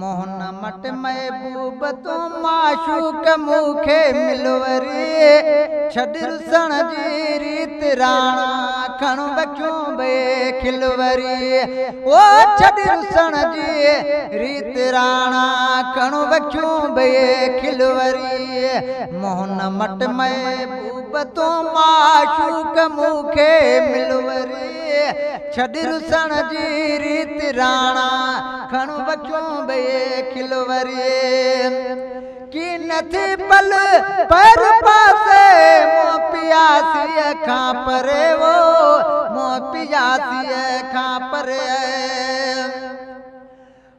मोहन मट महबूब तू माशूक मूंखे मिलवरी छॾ रुसण जी रीत राणा खण वखियूं बे खिलवरी ओ छॾ रुसण जी रीत राणा खण वखियूं बे खिलवरी मोहन मट महबूब तू माशूक मूंखे मिलवरी छॾ रुसण जी रीत राणा खण वखियूं बे खिलवरी की नथी पल पर पासे मों पियासीअ खां परे वो मों पियासीअ खां परे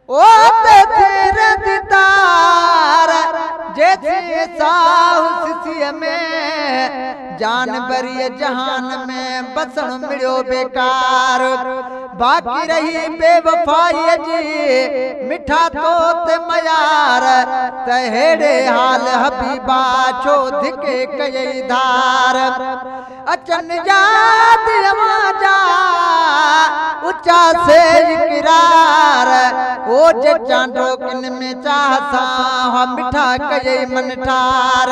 ओ तेर दीदार जैसे साहु सिसीअ में जान बरी जहान में बसण मिलियो बेकार बाक़ी रही बेवफाई जी मिठा तो ते मयार त हेड़े हाल हबीबा छो धिके कई धार अचन याद जा ऊंचा से इकरार ओ चांडो किन में चाह सा मिठा कई मन ठार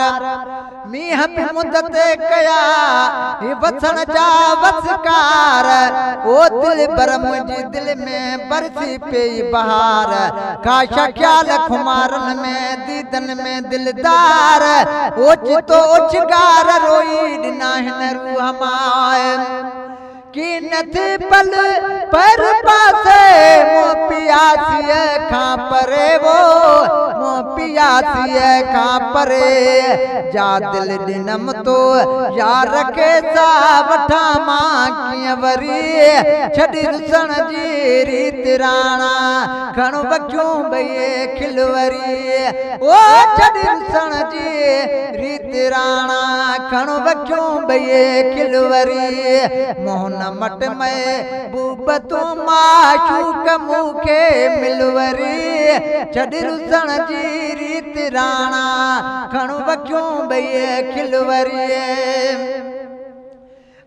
मीह भी मुदत कया ही वसण जा वसकार ओ दिल बर मुझी दिल में बरसी पे बहार काशा ख्याल खुमारन में दीदन में दिलदार ओचितो ओचगार रोई दिना हिन रूह माए की नथी पल पर पासे मों पियासीअ खां परे वो मों पियासीअ खां परे जा दिल ॾिनम तो यार खे सा वठा मां कीअं वरी छॾ रुसण जी रीत राणा खण वखियूं बई खिलवरी ओ छॾ रुसण जी रीत राणा खण वखियूं बई खिलवरी मोहन मट महबूब तू माशूक मूंखे मिलवरी छॾ रुसण जी रीत राणा खण वखियूं बई खिलवरी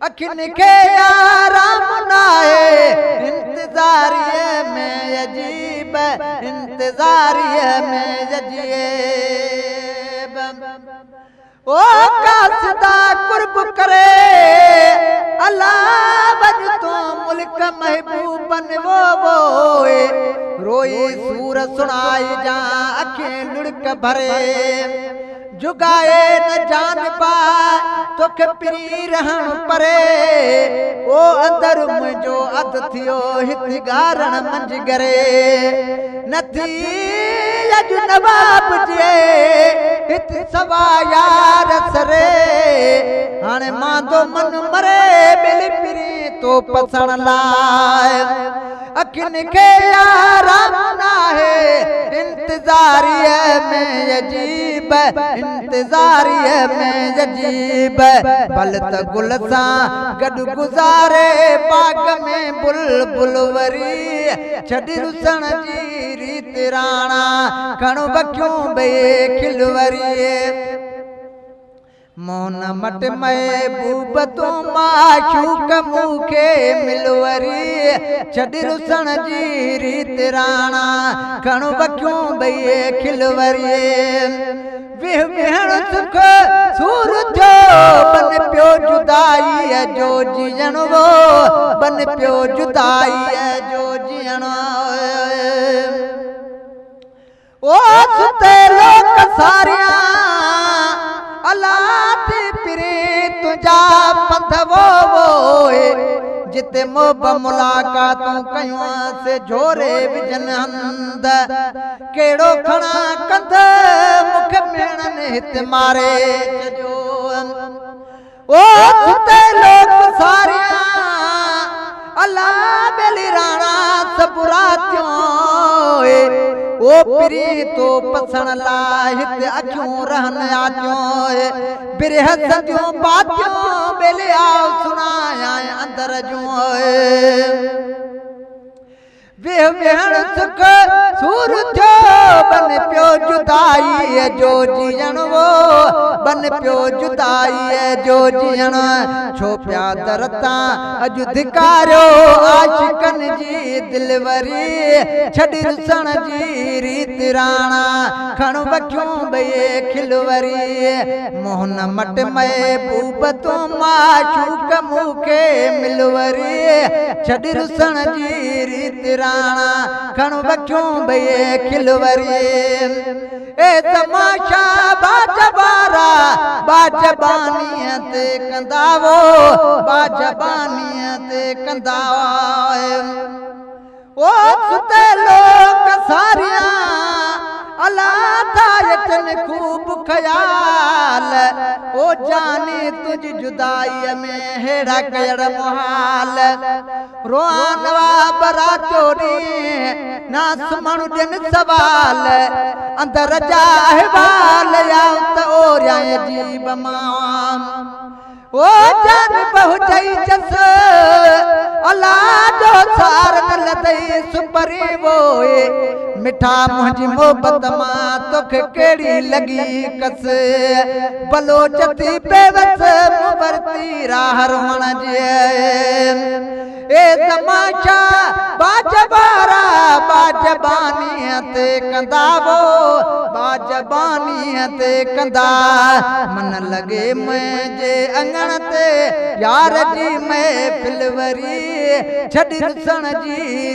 अखिन खे आराम नाहे इंतज़ारीअ में अजीब इंतज़ारीअ में अजीब ओ कासदा कुर्ब करे अल्लाह बज तो मुल्क महबूबन वो रोई सूर सुनाई जा अखें लुड़क भरे जुगाए न जान पा तोखे पिरी रहण परे ओ अंदर मुंहिंजो अध थियो हित गारण मंझ गरे नथी अज नवाब जे हित सवा यार सरे हाणे मांदो मन मरे बिल पिरी तो पसण लाइ अखिन खे आराम नाहे इंतज़ारीअ में अजीब इंतज़ारीअ में अजीब भल त गुल सां गॾु गुज़ारे बाग में बुलबुल वरी छॾ रुसण जी रीत राणा खण वखियूं बई खिलवरी मोहन मट महबूब तू माशूक मूंखे मिलवरी छॾ रुसण जी रीत राणा खण वखियूं बई खिलवरी विह विहण सुख सूर जो बन पियो जुदाईअ जो जीअण वो बन पियो जुदाईअ जो जीअण ओ सुते लोक सारियां अल्लाह ती पिरे तुझा पंध वो जिते मोब मुलाकातूं कयूं से झोरे विजन हंद केड़ो खणा कंध मुख भेणन हित मारे चजो ओ सुते लोक सारियां अल्लाह बेली राणा सबुरातियों ओ पिरी तो पसण लाइ हिते अखियूं रहन आतियों बिरह सदियों बातियों बेले आओ सुनाया अंदर जूं वे वेहण सुख सूर थियो बन पियो जुदाई जो जीअण वो बन पियो जुदाई जो जीअण छो पिया दरता अॼु धिकारियो आशिकन जी दिलवरी छॾ रुसण जी रीत राणा खण वखियूं बे खिलवरी मोहन मट महबूब तूं माशूक मूंखे मिलवरी छॾ रुसण जी रीत राणा खण वखियूं बे खिलवरी ए तमाशा बाजबारा बाजबानीअ ते कंदावो बाजबानीअ ते कंदाव ओ सुते लोक सारिया अल्लाह तायतन खूब ख्याल ओ जाने तुझ जुदाई में हेड़ा कड़ मुहाल रोआनवा बरा चोरी ना सुमण दिन सवाल अंदर जा अहवाल या त ओरिया अजीब माम ओ जान पहुंचई जस अल्लाह जो सार न लदई सुपरी वोए मिठा मुंहिंजी मोहब्बत मां तोखे कहिड़ी लॻी कस बलोचती बेवस मुबरती राह रोहण जे ए तमाशा बाजबारा बाजबानीअ ते कंदावो बाजबानीअ ते कंदा मन लॻे मुंहिंजे अंगण ते यार जी महफ़िल वरी छॾ रुसण जी